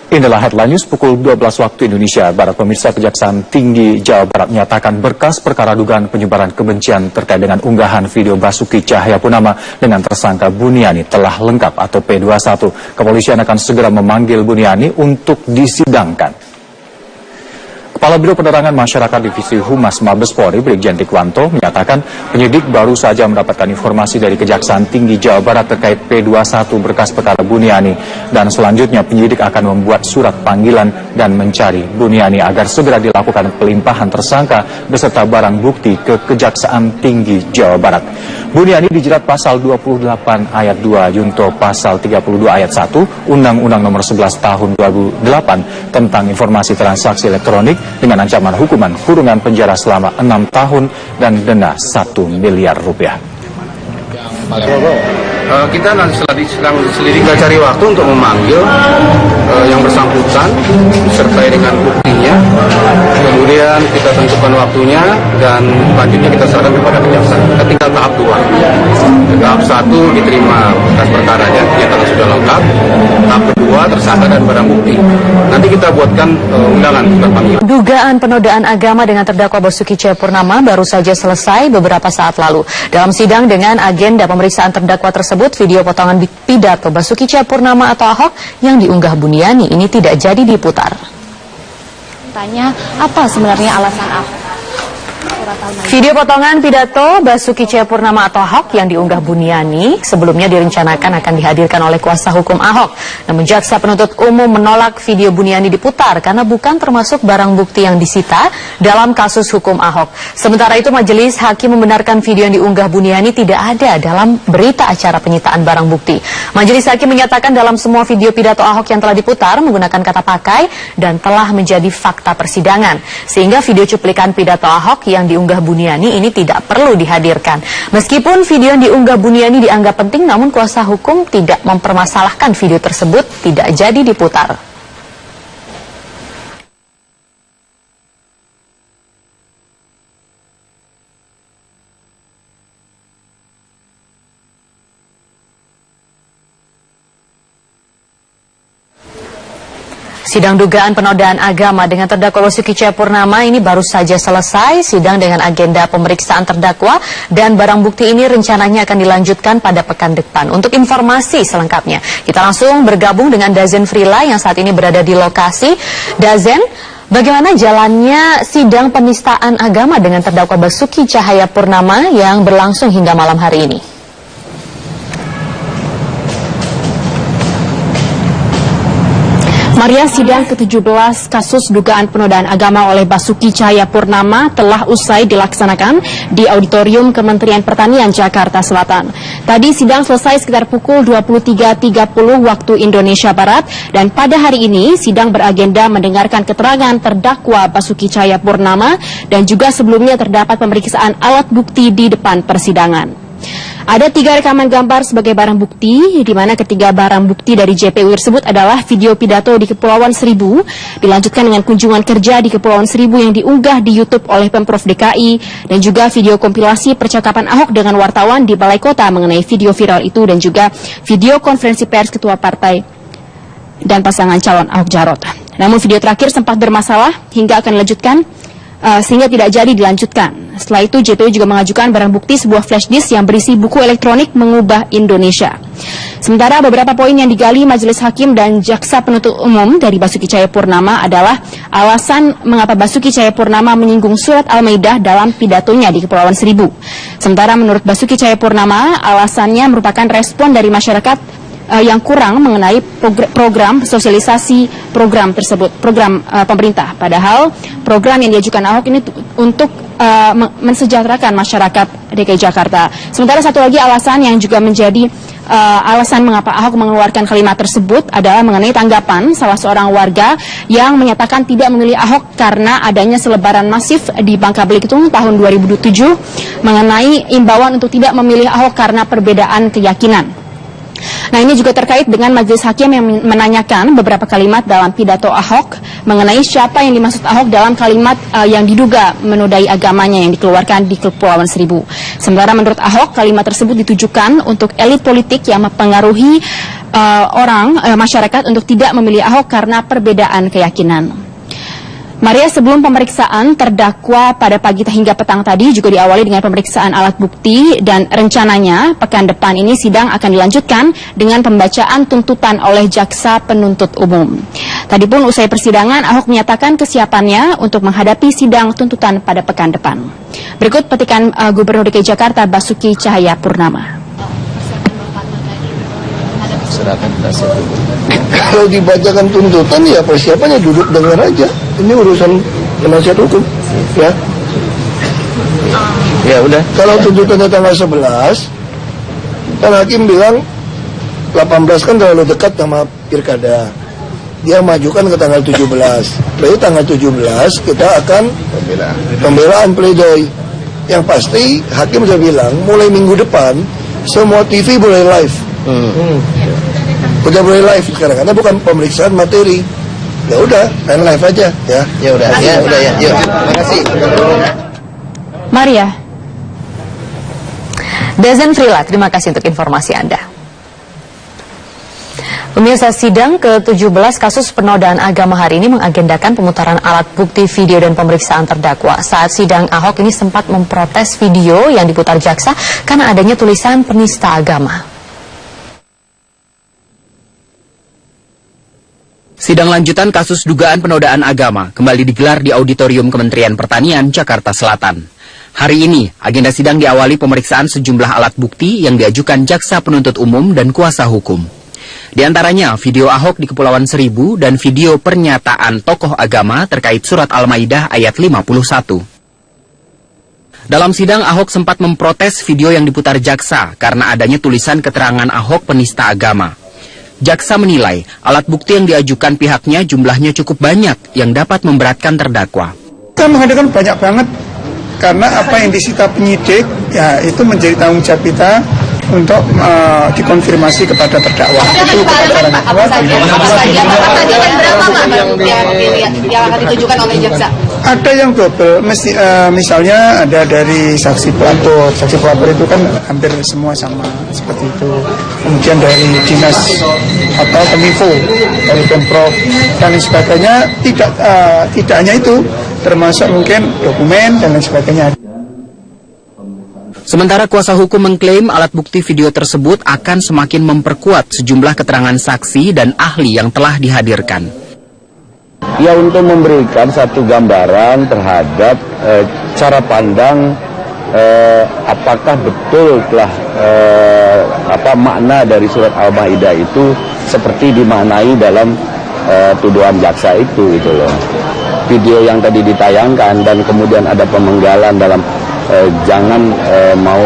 Inilah headline news pukul 12 waktu Indonesia Barat. Pemirsa, Kejaksaan Tinggi Jawa Barat menyatakan berkas perkara dugaan penyebaran kebencian terkait dengan unggahan video Basuki Cahayapurnama dengan tersangka Buniani telah lengkap atau P21. Kepolisian akan segera memanggil Buniani untuk disidangkan. Kepala Biro Penerangan Masyarakat Divisi Humas Mabes Polri, Brigjen Tikwanto, menyatakan penyidik baru saja mendapatkan informasi dari Kejaksaan Tinggi Jawa Barat terkait P21 berkas perkara Buniani, dan selanjutnya penyidik akan membuat surat panggilan dan mencari Buniani agar segera dilakukan pelimpahan tersangka beserta barang bukti ke Kejaksaan Tinggi Jawa Barat. Buniani dijerat pasal 28 ayat 2 Junto pasal 32 ayat 1 Undang-Undang Nomor 11 Tahun 2008 tentang informasi transaksi elektronik dengan ancaman hukuman kurungan penjara selama 6 tahun dan denda 1 miliar rupiah. Kita nanti sedang selidiki cari waktu untuk memanggil yang bersangkutan disertai dengan buktinya. Kemudian kita tentukan waktunya dan selanjutnya kita serahkan kepada kejaksaan. Kita tinggal tahap 2. Tahap 1 diterima berkas perkaranya, nyatakan sudah lengkap. Tahap kedua tersangka dan barang bukti. Nanti kita buatkan undangan surat panggilan. Dugaan penodaan agama dengan terdakwa Basuki Cahayapurnama baru saja selesai beberapa saat lalu. Dalam sidang dengan agenda pemeriksaan terdakwa tersebut, video potongan pidato Basuki Cahayapurnama atau Ahok yang diunggah Buniani ini tidak jadi diputar. Tanya, apa sebenarnya alasan Ahok? Video potongan pidato Basuki Cahayapurnama atau Ahok yang diunggah Buniani sebelumnya direncanakan akan dihadirkan oleh kuasa hukum Ahok. Namun jaksa penuntut umum menolak video Buniani diputar karena bukan termasuk barang bukti yang disita dalam kasus hukum Ahok. Sementara itu majelis hakim membenarkan video yang diunggah Buniani tidak ada dalam berita acara penyitaan barang bukti. Majelis hakim menyatakan dalam semua video pidato Ahok yang telah diputar menggunakan kata pakai dan telah menjadi fakta persidangan. Sehingga video cuplikan pidato Ahok yang diunggah Buniani ini tidak perlu dihadirkan. Meskipun video yang diunggah Buniani dianggap penting, namun kuasa hukum tidak mempermasalahkan video tersebut tidak jadi diputar. Sidang dugaan penodaan agama dengan terdakwa Basuki Cahayapurnama ini baru saja selesai. Sidang dengan agenda pemeriksaan terdakwa dan barang bukti ini rencananya akan dilanjutkan pada pekan depan. Untuk informasi selengkapnya, kita langsung bergabung dengan Dazen Frila yang saat ini berada di lokasi. Dazen, bagaimana jalannya sidang penistaan agama dengan terdakwa Basuki Cahayapurnama yang berlangsung hingga malam hari ini? Maria, sidang ke-17 kasus dugaan penodaan agama oleh Basuki Cahayapurnama telah usai dilaksanakan di Auditorium Kementerian Pertanian Jakarta Selatan. Tadi sidang selesai sekitar pukul 23.30 waktu Indonesia Barat, dan pada hari ini sidang beragenda mendengarkan keterangan terdakwa Basuki Cahayapurnama dan juga sebelumnya terdapat pemeriksaan alat bukti di depan persidangan. Ada 3 rekaman gambar sebagai barang bukti, di mana ketiga barang bukti dari JPU tersebut adalah video pidato di Kepulauan Seribu, dilanjutkan dengan kunjungan kerja di Kepulauan Seribu yang diunggah di YouTube oleh Pemprov DKI, dan juga video kompilasi percakapan Ahok dengan wartawan di Balai Kota mengenai video viral itu, dan juga video konferensi pers ketua partai dan pasangan calon Ahok Jarot. Namun video terakhir sempat bermasalah hingga akan dilanjutkan sehingga tidak jadi dilanjutkan. Setelah itu JPU juga mengajukan barang bukti sebuah flash disk yang berisi buku elektronik Mengubah Indonesia. Sementara beberapa poin yang digali majelis hakim dan jaksa penuntut umum dari Basuki Cahayapurnama adalah alasan mengapa Basuki Cahayapurnama menyinggung surat Al-Maidah dalam pidatonya di Kepulauan Seribu. Sementara menurut Basuki Cahayapurnama alasannya merupakan respon dari masyarakat yang kurang mengenai program sosialisasi program tersebut, program pemerintah. Padahal program yang diajukan Ahok ini untuk mensejahterakan masyarakat DKI Jakarta. Sementara satu lagi alasan yang juga menjadi alasan mengapa Ahok mengeluarkan kalimat tersebut adalah mengenai tanggapan salah seorang warga yang menyatakan tidak memilih Ahok karena adanya selebaran masif di Bangka Belitung tahun 2007 mengenai imbauan untuk tidak memilih Ahok karena perbedaan keyakinan. Nah, ini juga terkait dengan majelis hakim yang menanyakan beberapa kalimat dalam pidato Ahok mengenai siapa yang dimaksud Ahok dalam kalimat yang diduga menodai agamanya yang dikeluarkan di Kepulauan Seribu. Sementara menurut Ahok, kalimat tersebut ditujukan untuk elit politik yang mempengaruhi masyarakat untuk tidak memilih Ahok karena perbedaan keyakinan. Maria, sebelum pemeriksaan terdakwa pada pagi hingga petang tadi juga diawali dengan pemeriksaan alat bukti dan rencananya pekan depan ini sidang akan dilanjutkan dengan pembacaan tuntutan oleh jaksa penuntut umum. Tadi pun usai persidangan, Ahok menyatakan kesiapannya untuk menghadapi sidang tuntutan pada pekan depan. Berikut petikan Gubernur DKI Jakarta Basuki Cahayapurnama. Kalau dibacakan tuntutan ya persiapannya duduk dengar aja. Ini urusan penasihat hukum, ya. Ya udah. Kalau tuntutannya tanggal 11, kan hakim bilang 18 kan terlalu dekat sama pilkada. Dia majukan ke tanggal 17. Berarti tanggal 17 kita akan pembelaan pledoi. Yang pasti hakim sudah bilang mulai minggu depan semua TV boleh live. Udah boleh live sekarang karena bukan pemeriksaan materi. Ya udah, main live aja ya. Ya udah, ya udah ya. Yuk, makasih. Maria. Dezen Frila, terima kasih untuk informasi Anda. Pemirsa, sidang ke-17 kasus penodaan agama hari ini mengagendakan pemutaran alat bukti video dan pemeriksaan terdakwa. Saat sidang, Ahok ini sempat memprotes video yang diputar jaksa karena adanya tulisan penista agama. Sidang lanjutan kasus dugaan penodaan agama kembali digelar di Auditorium Kementerian Pertanian, Jakarta Selatan. Hari ini, agenda sidang diawali pemeriksaan sejumlah alat bukti yang diajukan jaksa penuntut umum dan kuasa hukum. Di antaranya video Ahok di Kepulauan Seribu dan video pernyataan tokoh agama terkait surat Al-Maidah ayat 51. Dalam sidang, Ahok sempat memprotes video yang diputar jaksa karena adanya tulisan keterangan Ahok penista agama. Jaksa menilai alat bukti yang diajukan pihaknya jumlahnya cukup banyak yang dapat memberatkan terdakwa. Kita mengadakan banyak banget karena apa yang disita penyidik ya itu menjadi tanggung jawab kita untuk dikonfirmasi kepada terdakwa. Itu kepada apa saja yang akan ditujukan oleh jaksa? Ada yang double, misalnya ada dari saksi pelapor. Saksi pelapor itu kan hampir semua sama seperti itu. Kemudian dari dinas atau Kominfo, dari Pemprov dan lain sebagainya. Tidak hanya itu, termasuk mungkin dokumen dan lain sebagainya. Sementara kuasa hukum mengklaim alat bukti video tersebut akan semakin memperkuat sejumlah keterangan saksi dan ahli yang telah dihadirkan. Ya, untuk memberikan satu gambaran terhadap cara pandang apakah betul telah makna dari surat Al-Maidah itu seperti dimaknai dalam tuduhan jaksa itu gitu loh. Video yang tadi ditayangkan dan kemudian ada pemenggalan dalam jangan mau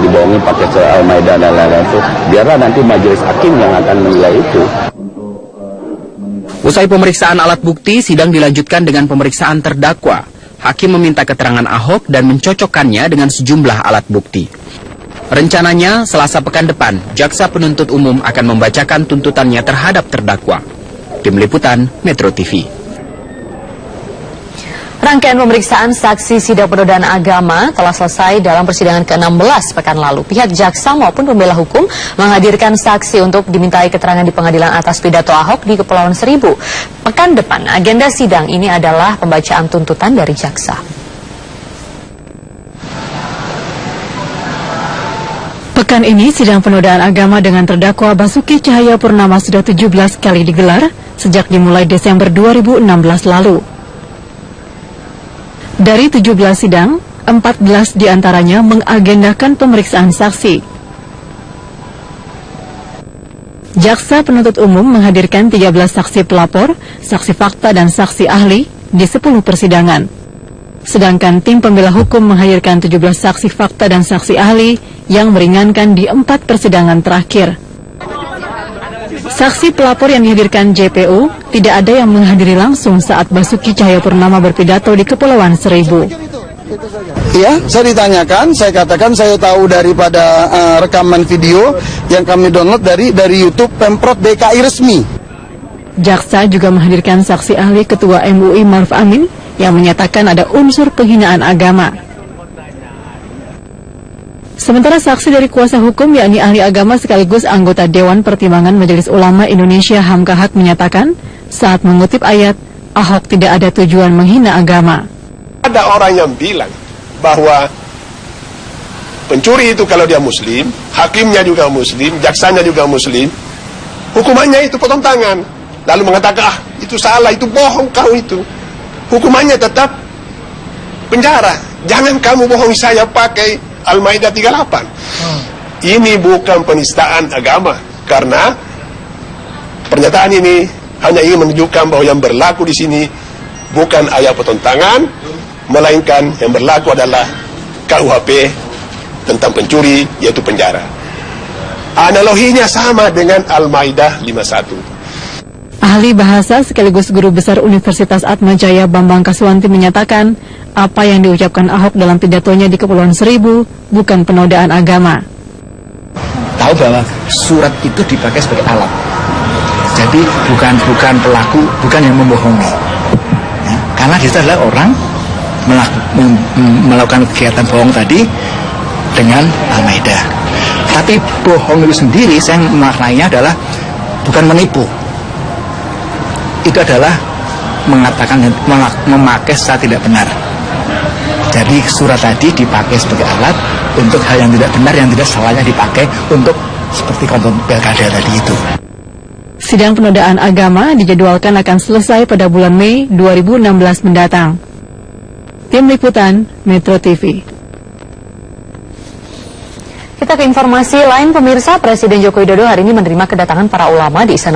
dibohongi pakai surat Al-Maidah dan lain-lain itu, biarlah nanti majelis hakim yang akan menilai itu. Usai pemeriksaan alat bukti, sidang dilanjutkan dengan pemeriksaan terdakwa. Hakim meminta keterangan Ahok dan mencocokkannya dengan sejumlah alat bukti. Rencananya, Selasa pekan depan, jaksa penuntut umum akan membacakan tuntutannya terhadap terdakwa. Tim Liputan, Metro TV. Rangkaian pemeriksaan saksi sidang penodaan agama telah selesai dalam persidangan ke-16 pekan lalu. Pihak jaksa maupun pembela hukum menghadirkan saksi untuk dimintai keterangan di pengadilan atas pidato Ahok di Kepulauan Seribu. Pekan depan, agenda sidang ini adalah pembacaan tuntutan dari jaksa. Pekan ini sidang penodaan agama dengan terdakwa Basuki Cahayapurnama sudah 17 kali digelar sejak dimulai Desember 2016 lalu. Dari 17 sidang, 14 diantaranya mengagendakan pemeriksaan saksi. Jaksa penuntut umum menghadirkan 13 saksi pelapor, saksi fakta dan saksi ahli di 10 persidangan. Sedangkan tim pembela hukum menghadirkan 17 saksi fakta dan saksi ahli yang meringankan di 4 persidangan terakhir. Saksi pelapor yang dihadirkan JPU tidak ada yang menghadiri langsung saat Basuki Cahayapurnama berpidato di Kepulauan Seribu. Ya, saya ditanyakan, saya katakan saya tahu daripada rekaman video yang kami download dari YouTube Pemprov DKI resmi. Jaksa juga menghadirkan saksi ahli Ketua MUI Maruf Amin yang menyatakan ada unsur penghinaan agama. Sementara saksi dari kuasa hukum yakni ahli agama sekaligus anggota Dewan Pertimbangan Majelis Ulama Indonesia Hamka Haq menyatakan saat mengutip ayat, Ahok tidak ada tujuan menghina agama. Ada orang yang bilang bahwa pencuri itu kalau dia muslim, hakimnya juga muslim, jaksanya juga muslim, hukumannya itu potong tangan. Lalu mengatakan, itu salah, itu bohong kau itu. Hukumannya tetap penjara. Jangan kamu bohong saya pakai Al-Maidah 38. Ini bukan penistaan agama. Karena pernyataan ini hanya ingin menunjukkan bahwa yang berlaku di sini bukan ayat potong tangan, melainkan yang berlaku adalah KUHP tentang pencuri, yaitu penjara. Analoginya sama dengan Al-Maidah 51. Ahli bahasa sekaligus guru besar Universitas Atmajaya Bambang Kaswanti menyatakan apa yang diucapkan Ahok dalam pidatonya di Kepulauan Seribu bukan penodaan agama. Tahu bahwa surat itu dipakai sebagai alat. Jadi bukan pelaku, bukan yang membohongi. Ya, karena dia adalah orang melakukan kegiatan bohong tadi dengan Al-Maidah. Tapi bohong itu sendiri saya maknanya adalah bukan menipu. Itu adalah mengatakan memakai secara tidak benar. Jadi surat tadi dipakai sebagai alat untuk hal yang tidak benar, yang tidak salahnya dipakai untuk seperti konten pilkada tadi itu. Sidang penodaan agama dijadwalkan akan selesai pada bulan Mei 2016 mendatang. Tim Liputan Metro TV. Kita ke informasi lain, pemirsa. Presiden Joko Widodo hari ini menerima kedatangan para ulama di Istana